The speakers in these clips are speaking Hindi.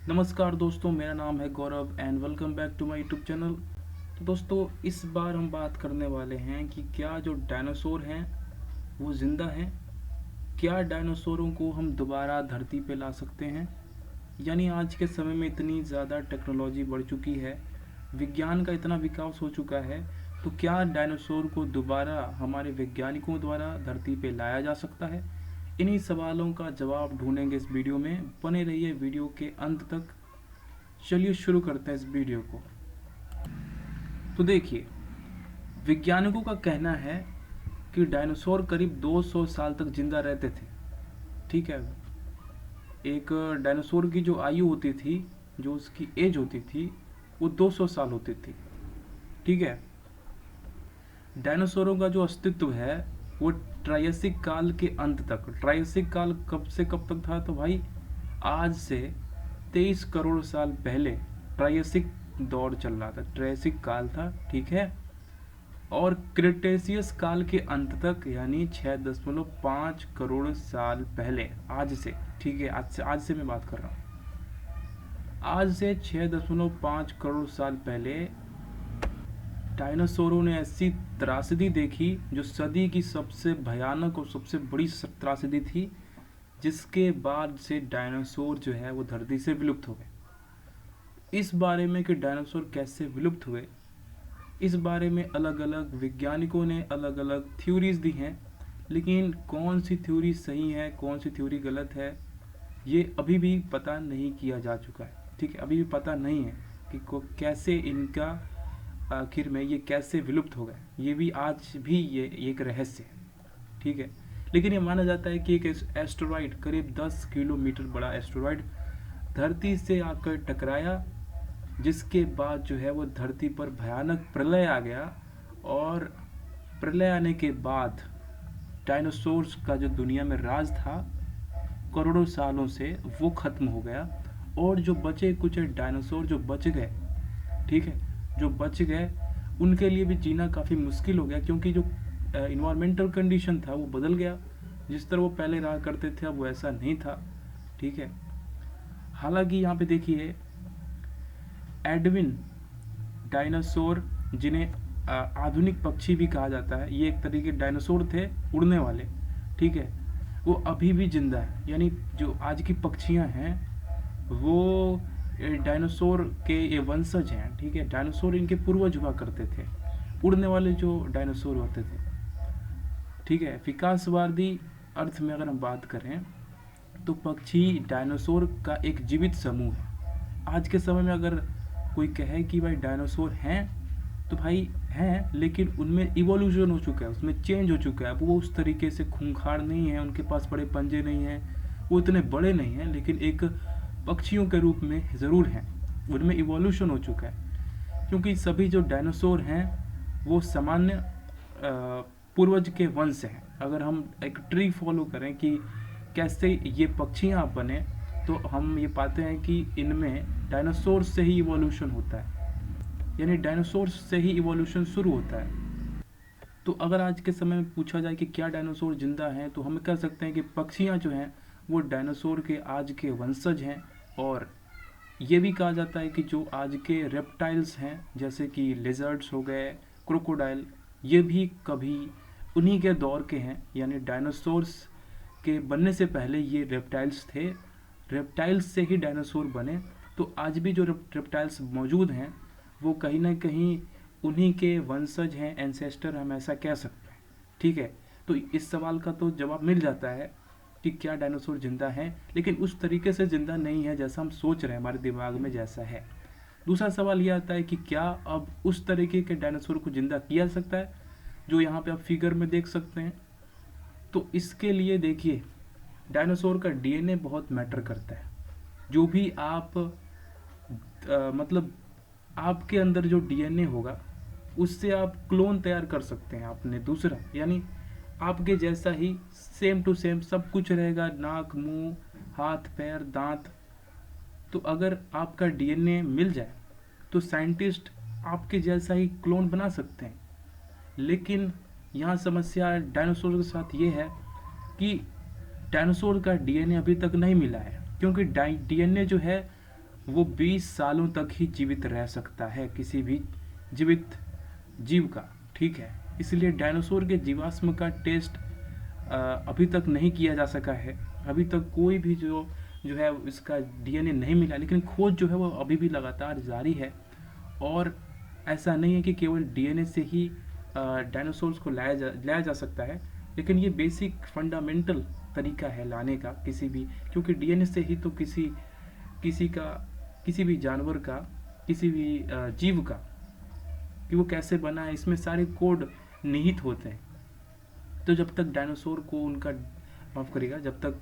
नमस्कार दोस्तों, मेरा नाम है Gaurav and welcome back to my YouTube channel. तो दोस्तों, इस बार हम बात करने वाले हैं कि क्या जो डायनासोर हैं वो ज़िंदा हैं। क्या डायनासोरों को हम दोबारा धरती पे ला सकते हैं। यानी आज के समय में इतनी ज़्यादा टेक्नोलॉजी बढ़ चुकी है, विज्ञान का इतना विकास हो चुका है, तो क्या डायनासोर को दोबारा हमारे वैज्ञानिकों द्वारा धरती पे लाया जा सकता है। इन्हीं सवालों का जवाब ढूंढेंगे इस वीडियो में। बने रहिए वीडियो के अंत तक। चलिए शुरू करते हैं इस वीडियो को। तो देखिए, वैज्ञानिकों का कहना है कि डायनासोर करीब 200 साल तक जिंदा रहते थे। ठीक है, एक डायनासोर की जो आयु होती थी, जो उसकी एज होती थी, वो 200 साल होती थी। ठीक है, डायनासोरों का जो अस्तित्व है वो ट्रायसिक काल के अंत तक। ट्रायसिक काल कब से कब तक था? तो भाई आज से 23 करोड़ साल पहले ट्रायसिक दौर चल रहा था, ट्रायसिक काल था। ठीक है, और क्रिटेशियस काल के अंत तक, यानी 6.5 करोड़ साल पहले, आज से। ठीक है, आज से मैं बात कर रहा हूँ। आज से 6.5 करोड़ साल पहले डायनासोरों ने ऐसी त्रासदी देखी जो सदी की सबसे भयानक और सबसे बड़ी त्रासदी थी, जिसके बाद से डायनासोर जो है वो धरती से विलुप्त हो गए। इस बारे में कि डायनासोर कैसे विलुप्त हुए, इस बारे में अलग अलग वैज्ञानिकों ने अलग अलग थ्योरीज दी हैं, लेकिन कौन सी थ्योरी सही है, कौन सी थ्योरी गलत है, ये अभी भी पता नहीं किया जा चुका है। ठीक है, अभी भी पता नहीं है कि कैसे इनका आखिर में ये कैसे विलुप्त हो गए। ये भी आज भी ये एक रहस्य है। ठीक है, लेकिन ये माना जाता है कि एक एस्टेरॉइड, करीब 10 किलोमीटर बड़ा एस्टेरॉइड धरती से आकर टकराया, जिसके बाद जो है वो धरती पर भयानक प्रलय आ गया। और प्रलय आने के बाद डायनासोर्स का जो दुनिया में राज था करोड़ों सालों से, वो खत्म हो गया। और जो बचे कुछ डायनासोर जो बच गए, ठीक है, जो बच गए, उनके लिए भी जीना काफ़ी मुश्किल हो गया, क्योंकि जो इन्वायरमेंटल कंडीशन था वो बदल गया। जिस तरह वो पहले रहा करते थे अब वो ऐसा नहीं था। ठीक है, हालांकि यहाँ पे देखिए, एडविन डायनासोर, जिन्हें आधुनिक पक्षी भी कहा जाता है, ये एक तरीके के डायनासोर थे, उड़ने वाले। ठीक है, वो अभी भी जिंदा है। यानी जो आज की पक्षियां हैं वो डायनासोर के ये वंशज हैं। ठीक है, डायनासोर इनके पूर्वज हुआ करते थे, उड़ने वाले जो डायनासोर होते थे। ठीक है, विकासवादी अर्थ में अगर हम बात करें तो पक्षी डायनासोर का एक जीवित समूह है। आज के समय में अगर कोई कहे कि भाई डायनासोर हैं, तो भाई हैं, लेकिन उनमें इवोल्यूशन हो चुका है, उसमें चेंज हो चुका है। अब वो उस तरीके से खूंखार नहीं है, उनके पास बड़े पंजे नहीं हैं, वो इतने बड़े नहीं हैं, लेकिन एक पक्षियों के रूप में ज़रूर हैं, उनमें इवोल्यूशन हो चुका है। क्योंकि सभी जो डायनासोर हैं वो सामान्य पूर्वज के वंश हैं। अगर हम एक ट्री फॉलो करें कि कैसे ये पक्षियाँ बने, तो हम ये पाते हैं कि इनमें डायनासोर से ही इवोल्यूशन होता है, यानी डायनासोर से ही इवोल्यूशन शुरू होता है। तो अगर आज के समय में पूछा जाए कि क्या डायनासोर जिंदा हैं, तो हम कह सकते हैं कि पक्षियाँ जो हैं वो डायनासोर के आज के वंशज हैं। और ये भी कहा जाता है कि जो आज के रेप्टाइल्स हैं, जैसे कि लिजर्ड्स हो गए, क्रोकोडाइल, ये भी कभी उन्हीं के दौर के हैं। यानी डायनासोर्स के बनने से पहले ये रेप्टाइल्स थे, रेप्टाइल्स से ही डायनासोर बने। तो आज भी जो रेप्टाइल्स मौजूद हैं वो कहीं ना कहीं उन्हीं के वंशज हैं, एंसेस्टर, हम ऐसा कह सकते हैं। ठीक है, तो इस सवाल का तो जवाब मिल जाता है कि क्या डायनासोर जिंदा है, लेकिन उस तरीके से जिंदा नहीं है जैसा हम सोच रहे हैं, हमारे दिमाग में जैसा है। दूसरा सवाल यह आता है कि क्या अब उस तरीके के डायनासोर को जिंदा किया जा सकता है जो यहाँ पे आप फिगर में देख सकते हैं। तो इसके लिए देखिए, डायनासोर का डीएनए बहुत मैटर करता है। जो भी आप मतलब आपके अंदर जो डीएनए होगा उससे आप क्लोन तैयार कर सकते हैं अपने दूसरा, यानी आपके जैसा ही सेम टू सेम सब कुछ रहेगा, नाक, मुंह, हाथ, पैर, दांत। तो अगर आपका डीएनए मिल जाए तो साइंटिस्ट आपके जैसा ही क्लोन बना सकते हैं। लेकिन यहाँ समस्या डायनासोर के साथ ये है कि डायनासोर का डीएनए अभी तक नहीं मिला है, क्योंकि डीएनए जो है वो 20 सालों तक ही जीवित रह सकता है, किसी भी जीवित जीव का, ठीक है। इसलिए डायनासोर के जीवाश्म का टेस्ट अभी तक नहीं किया जा सका है। अभी तक कोई भी जो जो है इसका डीएनए नहीं मिला, लेकिन खोज जो है वो अभी भी लगातार जारी है। और ऐसा नहीं है कि केवल डीएनए से ही डायनासोर्स को लाया जा सकता है, लेकिन ये बेसिक फंडामेंटल तरीका है लाने का किसी भी, क्योंकि डीएनए से ही तो किसी भी जानवर का, किसी भी जीव का, कि वो कैसे बना है, इसमें सारे कोड निहित होते हैं। तो जब तक डायनासोर को उनका, माफ़ करिएगा, जब तक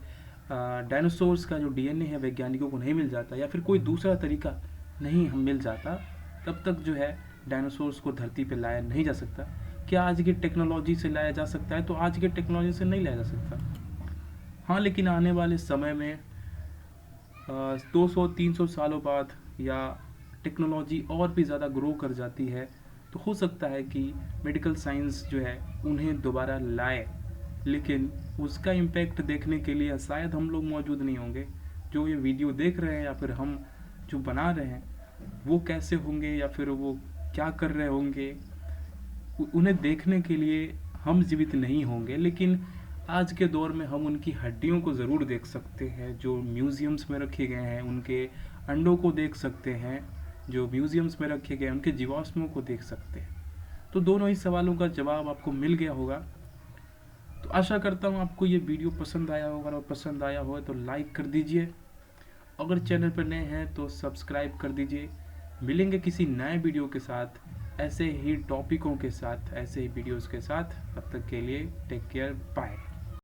डायनासोर्स का जो डीएनए है वैज्ञानिकों को नहीं मिल जाता, या फिर कोई दूसरा तरीका नहीं हम मिल जाता, तब तक जो है डायनासोर्स को धरती पर लाया नहीं जा सकता। क्या आज की टेक्नोलॉजी से लाया जा सकता है? तो आज की टेक्नोलॉजी से नहीं लाया जा सकता। हाँ, लेकिन आने वाले समय में 200-300 सालों बाद या टेक्नोलॉजी और भी ज़्यादा ग्रो कर जाती है, तो हो सकता है कि मेडिकल साइंस जो है उन्हें दोबारा लाए, लेकिन उसका इम्पैक्ट देखने के लिए शायद हम लोग मौजूद नहीं होंगे। जो ये वीडियो देख रहे हैं या फिर हम जो बना रहे हैं, वो कैसे होंगे या फिर वो क्या कर रहे होंगे, उन्हें देखने के लिए हम जीवित नहीं होंगे। लेकिन आज के दौर में हम उनकी हड्डियों को ज़रूर देख सकते हैं जो म्यूज़ियम्स में रखे गए हैं, उनके अंडों को देख सकते हैं जो म्यूज़ियम्स में रखे गए, उनके जीवाश्मों को देख सकते हैं। तो दोनों ही सवालों का जवाब आपको मिल गया होगा। तो आशा करता हूँ आपको ये वीडियो पसंद आया होगा, और पसंद आया हो तो लाइक कर दीजिए। अगर चैनल पर नए हैं तो सब्सक्राइब कर दीजिए। मिलेंगे किसी नए वीडियो के साथ, ऐसे ही टॉपिकों के साथ, ऐसे ही वीडियोस के साथ। तब तक के लिए टेक केयर, बाय।